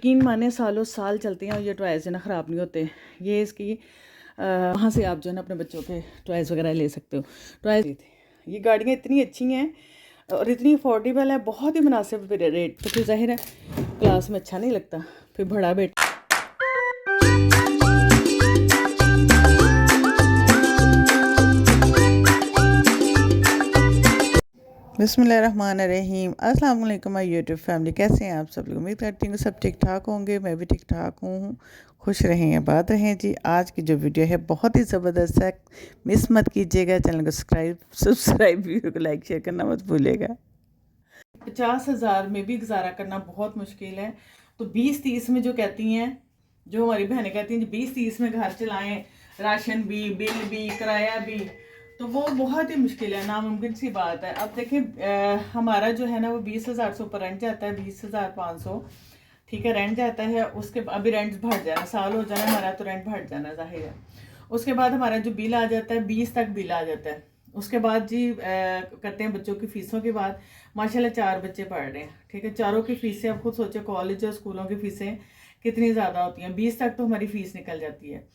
यकीन माने सालों साल चलती हैं और ये टॉयज़ जो ना ख़राब नहीं होते। ये इसकी वहाँ से आप जो है ना अपने बच्चों के टॉयज़ वगैरह ले सकते हो। टॉयज़ ये गाड़ियाँ इतनी अच्छी हैं और इतनी अफोर्डेबल है, बहुत ही मुनासिब रेट। तो फिर ज़ाहिर है क्लास में अच्छा नहीं लगता, फिर बड़ा बेटा बिस्मिल्लाहिर्रहमानिर्रहीम। अस्सलाम वालेकुम माय यूट्यूब फैमिली, कैसे हैं आप सब लोग। उम्मीद करती हूँ सब ठीक ठाक होंगे, मैं भी ठीक ठाक हूँ। खुश रहें, आबाद रहें जी। आज की जो वीडियो है बहुत ही ज़बरदस्त है, मिस मत कीजिएगा। चैनल को सब्सक्राइब वीडियो को लाइक शेयर करना मत भूलिएगा। 50,000 में भी गुजारा करना बहुत मुश्किल है, तो 20-30 में जो कहती हैं, जो हमारी बहनें कहती हैं 20-30 में घर चलाएं, राशन भी, बिल भी, किराया भी, तो वो बहुत ही मुश्किल है, नामुमकिन सी बात है। अब देखिए हमारा जो है ना वो 20,000 से ऊपर रेंट जाता है, 20,500, ठीक है, रेंट जाता है। उसके अभी रेंट भर जाना, साल हो जाना हमारा तो रेंट भर जाना जाहिर है। उसके बाद हमारा जो बिल आ जाता है 20 तक बिल आ जाता है। उसके बाद जी करते हैं बच्चों की फ़ीसों की बात। माशाल्लाह 4 बच्चे पढ़ रहे हैं, ठीक है, चारों की फ़ीसें आप खुद सोचो, कॉलेज और स्कूलों की फ़ीसें कितनी ज़्यादा होती हैं। 20 तक तो हमारी फ़ीस निकल जाती है।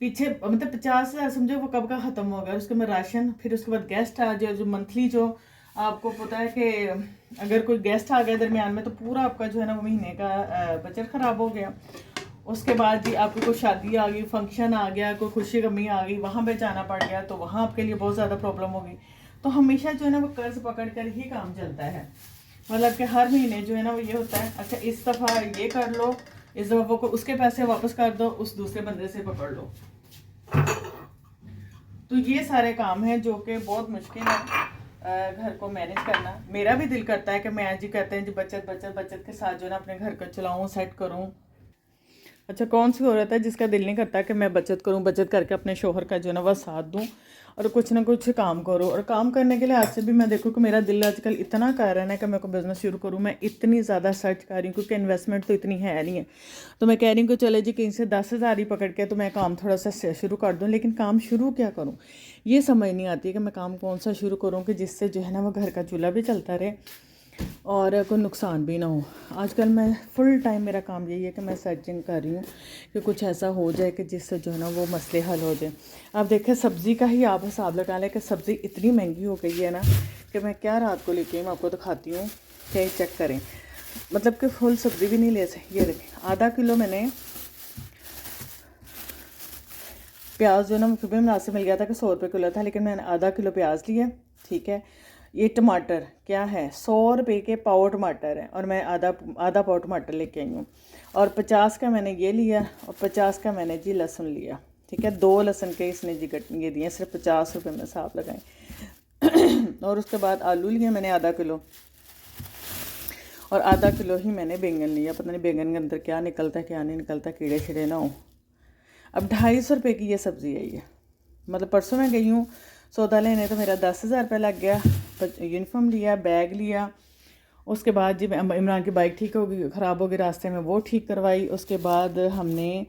पीछे मतलब 50,000 समझो वो कब का ख़त्म होगा। उसके बाद राशन, फिर उसके बाद गेस्ट आ जाए, जो मंथली जो आपको पता है कि अगर कोई गेस्ट आ गया दरमियान में तो पूरा आपका जो है ना वो महीने का बजट ख़राब हो गया। उसके बाद जी आपकी कोई शादी आ गई, फंक्शन आ गया, कोई खुशी गमी आ गई, वहाँ पे जाना पड़ गया, तो वहाँ आपके लिए बहुत ज़्यादा प्रॉब्लम होगी। तो हमेशा जो है ना वो कर्ज पकड़ कर ही काम चलता है। मतलब कि हर महीने जो है ना वो ये होता है, अच्छा इस दफ़ा ये कर लो, इस दफ़ा वो उसके पैसे वापस कर दो, उस दूसरे बंदे से पकड़ लो। तो ये सारे काम हैं जो कि बहुत मुश्किल है घर को मैनेज करना। मेरा भी दिल करता है कि मैं आज ही कहते हैं जी बचत बचत बचत के साथ जो है ना अपने घर को चलाऊँ, सेट करूँ। अच्छा कौन सी औरत है जिसका दिल नहीं करता कि मैं बचत करूं, बचत करके अपने शोहर का जो है ना वह साथ दूं और कुछ ना कुछ काम करूं। और काम करने के लिए आज से भी मैं देखूं कि मेरा दिल आजकल इतना कर रहा है ना कि मैं को बिज़नेस शुरू करूं। मैं इतनी ज़्यादा सर्च कर रही हूँ क्योंकि इन्वेस्टमेंट तो इतनी है नहीं है। तो मैं कह रही हूँ कि चले जी कहीं से 10,000 ही पकड़ के तो मैं काम थोड़ा सा शुरू कर दूँ, लेकिन काम शुरू क्या करूँ ये समझ नहीं आती है कि मैं काम कौन सा शुरू करूँ कि जिससे जो है ना वो घर का चूल्हा भी चलता रहे और कोई नुकसान भी ना हो। आजकल मैं फुल टाइम मेरा काम यही है कि मैं सर्चिंग कर रही हूँ कि कुछ ऐसा हो जाए कि जिससे जो है ना वो मसले हल हो जाए। अब देखें सब्ज़ी का ही आप हिसाब लगा लें कि सब्ज़ी इतनी महंगी हो गई है ना कि मैं क्या रात को लेके मैं आपको दिखाती हूँ, क्या चेक करें। मतलब कि फुल सब्ज़ी भी नहीं ले सकती। ये देखें आधा किलो मैंने प्याज जो ना मुझे भी मुनासिब मिल गया था कि 100 रुपये किलो था, लेकिन मैंने आधा किलो प्याज लिया, ठीक है। ये टमाटर क्या है, 100 रुपये के पाव टमाटर है और मैं आधा पाव टमाटर लेके आई हूँ। और 50 का मैंने ये लिया और 50 का मैंने जी लहसुन लिया, ठीक है। 2 लहसुन के इसने जी ये दिए, सिर्फ 50 रुपये में साफ लगाएं। और उसके बाद आलू लिए मैंने आधा किलो और आधा किलो ही मैंने बैंगन लिया। पता नहीं बैंगन के अंदर क्या निकलता है क्या नहीं निकलता, कीड़े शीड़े ना हो। अब 250 रुपये की ये सब्ज़ी है ये। मतलब परसों मैं गई हूँ सौदा लेने तो मेरा 10,000 रुपये लग गया। यूनिफॉर्म लिया, बैग लिया, उसके बाद जी इमरान की बाइक ठीक होगी, ख़राब हो गई रास्ते में, वो ठीक करवाई। उसके बाद हमने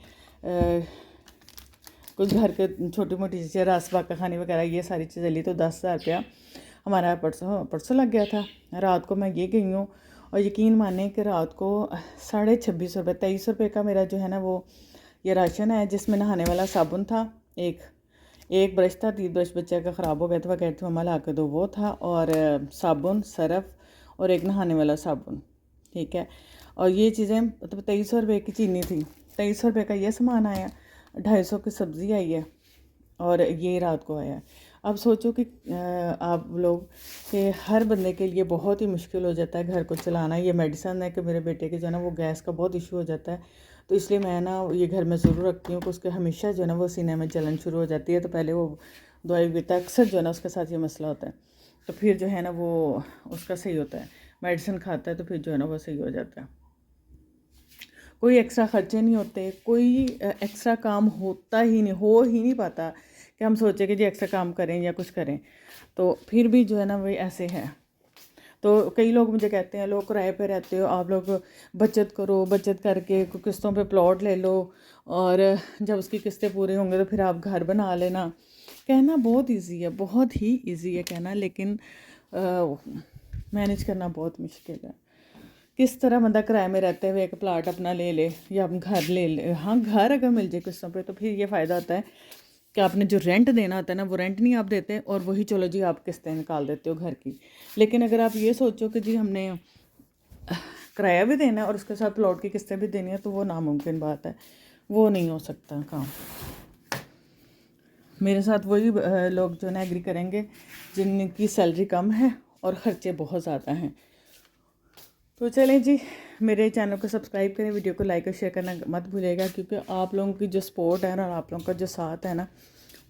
कुछ घर के छोटी मोटी चीज़ें, रस बाका खाने वगैरह ये सारी चीज़ें ली, तो 10,000 रुपया हमारा परसों लग गया था। रात को मैं ये गई हूँ और यकीन माने कि रात को 26,500 रुपये, 23 रुपये का मेरा जो है ना वो ये राशन है, जिसमें नहाने वाला साबुन था, एक ब्रश था, 3 ब्रश बच्चे का ख़राब हो गया था, वह कहती मम्मा ला के दो, वो था, और साबुन, सरफ और एक नहाने वाला साबुन, ठीक है। और ये चीज़ें मतलब 2300 रुपये की चीनी थी, 2300 रुपये का ये सामान आया, 250 की सब्ज़ी आई है और ये रात को आया। अब सोचो कि आप लोग कि हर बंदे के लिए बहुत ही मुश्किल हो जाता है घर को चलाना। ये मेडिसन है कि मेरे बेटे के जो है ना वो गैस का बहुत इशू हो जाता है, तो इसलिए मैं ना ये घर में ज़रूर रखती हूँ कि उसके हमेशा जो है ना वो सीने में जलन शुरू हो जाती है, तो पहले वो दवाई पीता है। अक्सर जो है ना उसके साथ ये मसला होता है, तो फिर जो है ना वो उसका सही होता है, मेडिसिन खाता है तो फिर जो है ना वो सही हो जाता है। कोई एक्स्ट्रा ख़र्चे नहीं होते, कोई एक्स्ट्रा काम होता ही नहीं, हो ही नहीं पाता कि हम सोचें कि जी एक्स्ट्रा काम करें या कुछ करें, तो फिर भी जो है ना वही ऐसे है। तो कई लोग मुझे कहते हैं लोग किराए पे रहते हो, आप लोग बचत करो, बचत करके किस्तों पे प्लॉट ले लो और जब उसकी किस्तें पूरी होंगे तो फिर आप घर बना लेना। कहना बहुत इजी है, बहुत ही इजी है कहना, लेकिन मैनेज करना बहुत मुश्किल है। किस तरह बंदा किराए में रहते हुए एक प्लाट अपना ले ले या हम घर ले ले। हाँ, घर अगर मिल जाए किस्तों पे तो फिर ये फ़ायदा होता है कि आपने जो रेंट देना होता है ना, वो रेंट नहीं आप देते और वही चलो जी आप किस्तें निकाल देते हो घर की। लेकिन अगर आप ये सोचो कि जी हमने किराया भी देना है और उसके साथ प्लॉट की किस्तें भी देनी है, तो वो नामुमकिन बात है, वो नहीं हो सकता काम। मेरे साथ वही लोग जो ना एग्री करेंगे जिनकी सैलरी कम है और ख़र्चे बहुत ज़्यादा हैं। तो चलें जी, मेरे चैनल को सब्सक्राइब करें, वीडियो को लाइक और शेयर करना मत भूलिएगा, क्योंकि आप लोगों की जो सपोर्ट है ना और आप लोगों का जो साथ है ना,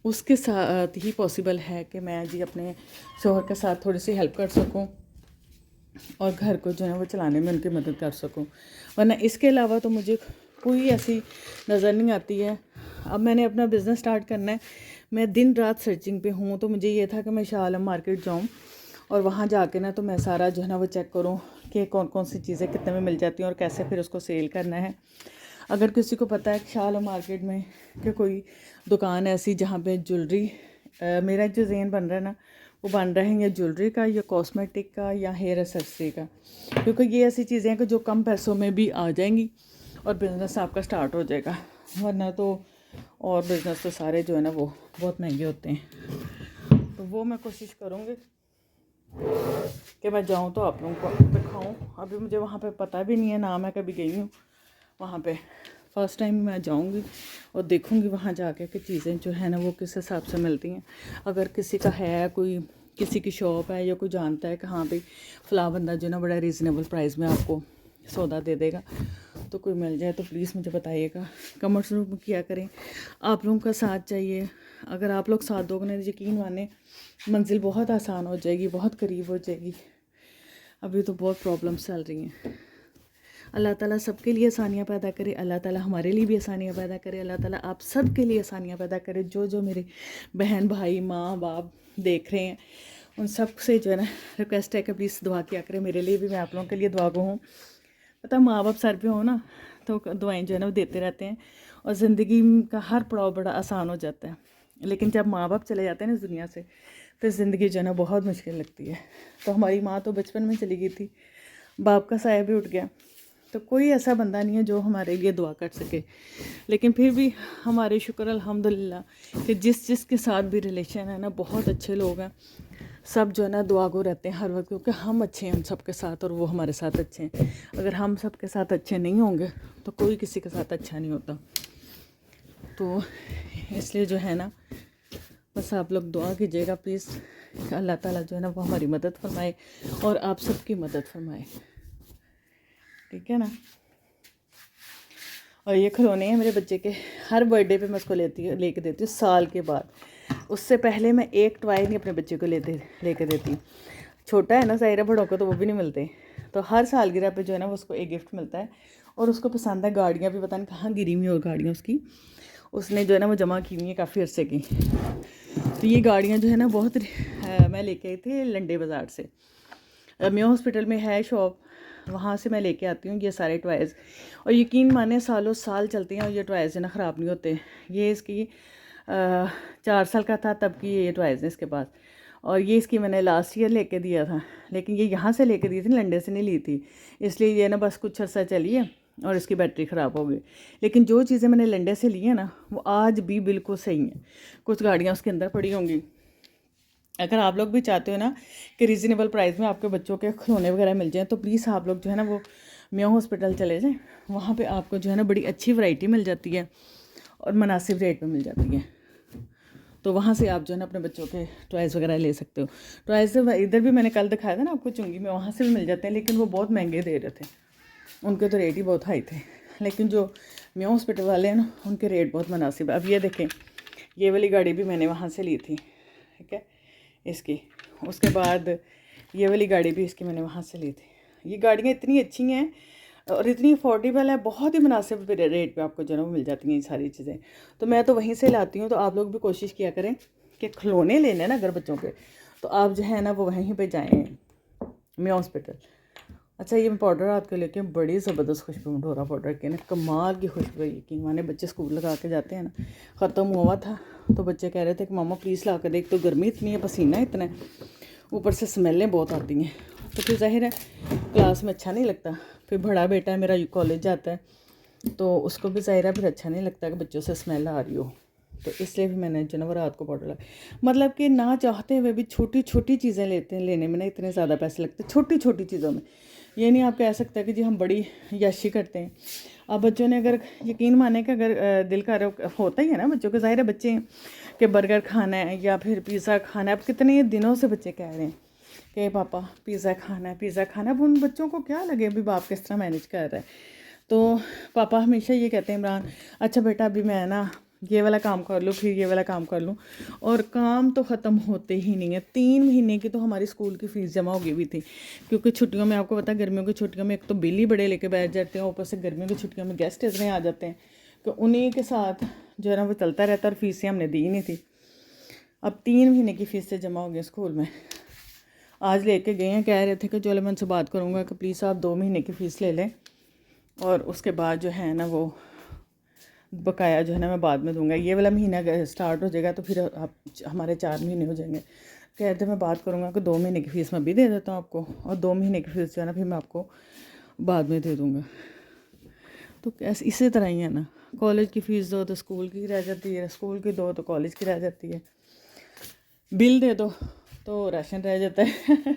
उसके साथ ही पॉसिबल है कि मैं जी अपने शोहर के साथ थोड़ी सी हेल्प कर सकूं और घर को जो है वो चलाने में उनकी मदद कर सकूं। वरना इसके अलावा तो मुझे कोई ऐसी नज़र नहीं आती है। अब मैंने अपना बिज़नेस स्टार्ट करना है, मैं दिन रात सर्चिंग पे हूँ। तो मुझे ये था कि मैं शाह आलम मार्केट जाऊँ और वहाँ जाके ना तो मैं सारा जो है ना वो चेक करूँ कि कौन कौन सी चीज़ें कितने में मिल जाती हैं और कैसे फिर उसको सेल करना है। अगर किसी को पता है कि शाह आलम मार्केट में कि कोई दुकान ऐसी जहाँ पे ज्वेलरी, मेरा जो ज़हन बन रहा है ना वो बन रहा है या ज्वेलरी का या कॉस्मेटिक का या हेयर एक्सेसरी का, क्योंकि ये ऐसी चीज़ें हैं कि जो कम पैसों में भी आ जाएंगी और बिज़नेस आपका स्टार्ट हो जाएगा। वरना तो और बिज़नेस तो सारे जो है ना वो बहुत महंगे होते हैं। तो वो मैं कोशिश करूँगी कि मैं जाऊँ तो आप लोगों को दिखाऊँ। अभी मुझे वहाँ पे पता भी नहीं है ना, मैं कभी गई हूँ वहाँ पे, फ़र्स्ट टाइम मैं जाऊँगी और देखूँगी वहाँ जाके कि चीज़ें जो है ना वो किस हिसाब से मिलती हैं। अगर किसी का है, कोई किसी की शॉप है या कोई जानता है कि हाँ भाई फ़लाँ बंदा जो ना बड़ा रीज़नेबल प्राइस में आपको सौदा दे देगा, तो कोई मिल जाए तो प्लीज़ मुझे बताइएगा। कमेंट्स में किया करें, आप लोगों का साथ चाहिए। अगर आप लोग साथ दोगे ना, यकीन माने मंजिल बहुत आसान हो जाएगी, बहुत करीब हो जाएगी। अभी तो बहुत प्रॉब्लम्स चल रही हैं। अल्लाह ताला सबके लिए आसानियाँ पैदा करे, अल्लाह ताला हमारे लिए भी आसानियाँ पैदा करे, अल्लाह ताला आप सब के लिए आसानियाँ पैदा करे। जो जो मेरे बहन भाई माँ बाप देख रहे हैं उन सब से जो है ना रिक्वेस्ट है कि प्लीज़ दुआ किया करें मेरे लिए भी, मैं आप लोगों के लिए दुआ को हूँ। पता माँ बाप सर पे हो ना तो दुआएं जो है ना वो देते रहते हैं और ज़िंदगी का हर पड़ाव बड़ा आसान हो जाता है। लेकिन जब माँ बाप चले जाते हैं ना इस दुनिया से, फिर ज़िंदगी जो है ना बहुत मुश्किल लगती है। तो हमारी माँ तो बचपन में चली गई थी, बाप का साया भी उठ गया, तो कोई ऐसा बंदा नहीं है जो हमारे लिए दुआ कर सके। लेकिन फिर भी हमारे शुक्र अल्हम्दुलिल्लाह कि जिस के साथ भी रिलेशन है ना बहुत अच्छे लोग हैं, सब जो है ना दुआ को रहते हैं हर वक्त, क्योंकि हम अच्छे हैं उन सब के साथ और वो हमारे साथ अच्छे हैं। अगर हम सब के साथ अच्छे नहीं होंगे तो कोई किसी के साथ अच्छा नहीं होता। तो इसलिए जो है ना बस आप लोग दुआ कीजिएगा प्लीज़, अल्लाह ताला जो है ना वो हमारी मदद फरमाए और आप सबकी मदद फरमाए, ठीक है ना। और ये खिलौने हैं मेरे बच्चे के, हर बर्थडे पे मैं उसको लेके देती हूँ साल के बाद। उससे पहले मैं एक टॉय नहीं अपने बच्चे को लेके देती। छोटा है ना ज़ाहिर है, बड़ों को तो वो भी नहीं मिलते। तो हर सालगिरह पे जो है ना वो उसको एक गिफ्ट मिलता है और उसको पसंद है गाड़ियाँ भी, पता नहीं कहाँ गिरी हुई और गाड़ियाँ उसकी उसने जो है ना वो जमा की हुई है काफ़ी अरसे की। तो ये गाड़ियाँ जो है ना बहुत मैं लेके आई थी लंडे बाज़ार से, मेयो हॉस्पिटल में है शॉप, वहाँ से मैं लेके आती हूँ ये सारे टॉयज़। और यकीन माने सालों साल चलते हैं और ये टॉयज़ जो ना ख़राब नहीं होते। ये इसकी 4 साल का था तब की ये टॉयज़ है इसके पास, और ये इसकी मैंने लास्ट ईयर लेके दिया था। लेकिन ये यहाँ से लेके दी थी, लंडे से नहीं ली थी, इसलिए ये ना बस कुछ अर्सा चली है और इसकी बैटरी ख़राब हो गई। लेकिन जो चीज़ें मैंने लंडे से ली हैं ना वो आज भी बिल्कुल सही हैं। कुछ गाड़ियाँ उसके अंदर पड़ी होंगी। अगर आप लोग भी चाहते हो ना कि रीज़नेबल प्राइस में आपके बच्चों के खिलौने वगैरह मिल जाएँ, तो प्लीज़ आप लोग जो है ना वो मेयो हॉस्पिटल चले जाएँ। वहाँ पे आपको जो है ना बड़ी अच्छी वैरायटी मिल जाती है और मुनासिब रेट में मिल जाती है। तो वहाँ से आप जो है ना अपने बच्चों के टॉयज़ वगैरह ले सकते हो। टॉयज़ इधर भी मैंने कल दिखाया था ना आपको चुंगी में, वहाँ से भी मिल जाते हैं, लेकिन वो बहुत महंगे दे रहे थे, उनके तो रेट ही बहुत हाई थे। लेकिन जो मेयो हॉस्पिटल वाले हैं ना उनके रेट बहुत मुनासिब है। अब ये देखें, ये वाली गाड़ी भी मैंने वहाँ से ली थी, ठीक है इसकी। उसके बाद ये वाली गाड़ी भी इसकी मैंने वहाँ से ली थी। ये गाड़ियाँ इतनी अच्छी हैं और इतनी अफोर्डेबल है, बहुत ही मुनासिब रेट पे आपको जो है वो मिल जाती हैं ये सारी चीज़ें। तो मैं तो वहीं से लाती हूँ। तो आप लोग भी कोशिश किया करें कि खिलौने लेने ना अगर बच्चों के, तो आप जो है ना वो वहीं पे जाएँ मेयो हॉस्पिटल। अच्छा, ये मैं पाउडर रात को लेके बड़ी ज़बरदस्त खुशबू डोरा पाउडर के ना, कमाल की खुशबू है। यकीन माने बच्चे स्कूल लगा के जाते हैं ना, ख़त्म हुआ था तो बच्चे कह रहे थे कि मामा प्लीज़ ला कर देख, तो गर्मी इतनी है, पसीना इतना है, ऊपर से स्मेलें बहुत आती हैं। तो फिर ज़ाहिर है क्लास में अच्छा नहीं लगता। फिर बड़ा बेटा है मेरा कॉलेज जाता है, तो उसको भी ज़ाहिर है फिर अच्छा नहीं लगता कि बच्चों से स्मेल आ रही हो। तो इसलिए भी मैंने जो ना वो रात को पाउडर लगाया। मतलब कि ना चाहते हुए भी छोटी छोटी चीज़ें लेने में ना इतने ज़्यादा पैसे लगते हैं, छोटी छोटी चीज़ों में। ये नहीं आप कह सकते कि जी हम बड़ी याशी करते हैं। अब बच्चों ने अगर यकीन माने कि अगर दिल का होता ही है ना बच्चों को, ज़ाहिर है बच्चे कि बर्गर खाना है या फिर पिज़्ज़ा खाना है। अब कितने दिनों से बच्चे कह रहे हैं कि पापा पिज़्ज़ा खाना है, पिज़्ज़ा खाना है। अब उन बच्चों को क्या लगे अभी बाप किस तरह मैनेज कर रहा है। तो पापा हमेशा ये कहते हैं इमरान, अच्छा बेटा अभी मैं ना ये वाला काम कर लूँ, फिर ये वाला काम कर लूँ, और काम तो ख़त्म होते ही नहीं है। 3 महीने की तो हमारी स्कूल की फ़ीस जमा हो गई हुई थी, क्योंकि छुट्टियों में आपको पता है गर्मियों की छुट्टियों में एक तो बिल ही बड़े लेके बैठ जाते हैं, ऊपर से गर्मियों की छुट्टियों में गेस्ट इतने आ जाते हैं कि उन्हीं के साथ जो है ना वो चलता रहता है, और फीसें हमने दी नहीं थी। अब 3 महीने की फ़ीसें जमा हो गई स्कूल में। आज लेके गए हैं, कह रहे थे कि चलो मैं उनसे बात करूँगा कि प्लीज़ आप 2 महीने की फ़ीस ले लें, और उसके बाद जो है ना वो बकाया जो है ना मैं बाद में दूंगा। ये वाला महीना स्टार्ट हो जाएगा तो फिर आप हमारे 4 महीने हो जाएंगे। कहते मैं बात करूँगा कि 2 महीने की फ़ीस मैं भी दे देता हूँ आपको, और 2 महीने की फ़ीस जो है ना फिर मैं आपको बाद में दे दूँगा। तो ऐसे इसी तरह ही है ना, कॉलेज की फ़ीस दो तो स्कूल की रह जाती है, स्कूल की दो तो कॉलेज की रह जाती है। बिल दे दो तो राशन रह जाता है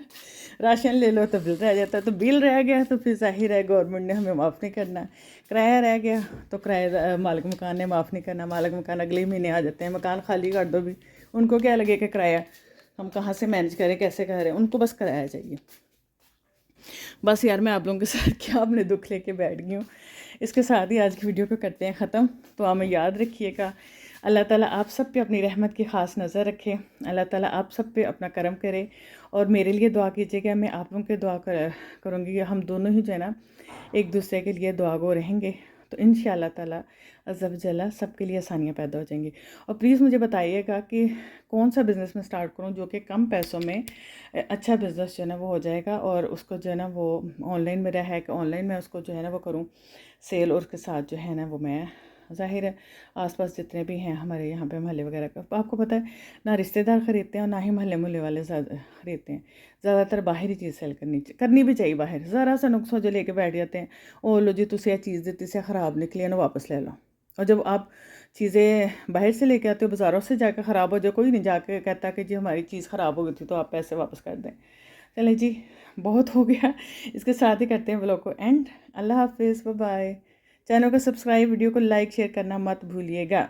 राशन ले लो तो बिल रह जाता है। तो बिल रह गया तो फिर ज़ाहिर है गवर्नमेंट ने हमें माफ़ नहीं करना। किराया रह गया तो किराया मालिक मकान ने माफ़ नहीं करना। मालिक मकान अगले महीने आ जाते हैं, मकान खाली कर दो भी, उनको क्या लगे कि किराया हम कहाँ से मैनेज करें, कैसे करें, उनको बस किराया चाहिए। बस यार मैं आप लोगों के साथ क्या अपने दुख लेके बैठ गई हूँ। इसके साथ ही आज की वीडियो को करते हैं ख़त्म। तो हमें याद रखिएगा, अल्लाह ताला आप सब पे अपनी रहमत की ख़ास नज़र रखे, अल्लाह ताला आप सब पे अपना करम करे, और मेरे लिए दुआ कीजिएगा, मैं आप लोगों के दुआ करूँगी। हम दोनों ही जो है ना एक दूसरे के लिए दुआ गो रहेंगे, तो इंशाअल्लाह ताला अज़्ज़ा व जल्ला सबके लिए आसानियाँ पैदा हो जाएंगी। और प्लीज़ मुझे बताइएगा कि कौन सा बिज़नेस मैं स्टार्ट करूँ जो कि कम पैसों में अच्छा बिज़नेस जो है ना वो हो जाएगा, और उसको जो है ना वो ऑनलाइन मेरा है कि ऑनलाइन मैं उसको जो है ना वो करूँ सेल, और उसके साथ जो है ना वो मैं ज़ाहिर है आसपास जितने भी हैं हमारे यहाँ पे मोहल्ले वगैरह का, आपको पता है ना रिश्तेदार ख़रीदते हैं और ना ही मोहल्ले मोहल्ले वाले ज़्यादा ख़रीदते हैं। ज़्यादातर बाहर ही चीज़ सेल करनी भी चाहिए। बाहर ज़रा सा नुक्स हो जो लेके बैठ जाते हैं, ओ लो जी तुझे चीज़ दी से ख़राब निकली है ना वापस ले लो। और जब आप चीज़ें बाहर से लेके आते हो, बाज़ारों से जाकर ख़राब हो जाए, कोई नहीं जाके कहता कि जी हमारी चीज़ ख़राब हो गई थी तो आप पैसे वापस कर दें। चलें जी, बहुत हो गया, इसके साथ ही करते हैं व्लॉग को एंड। अल्लाह हाफिज़, बाय बाय। चैनल को सब्सक्राइब, वीडियो को लाइक शेयर करना मत भूलिएगा।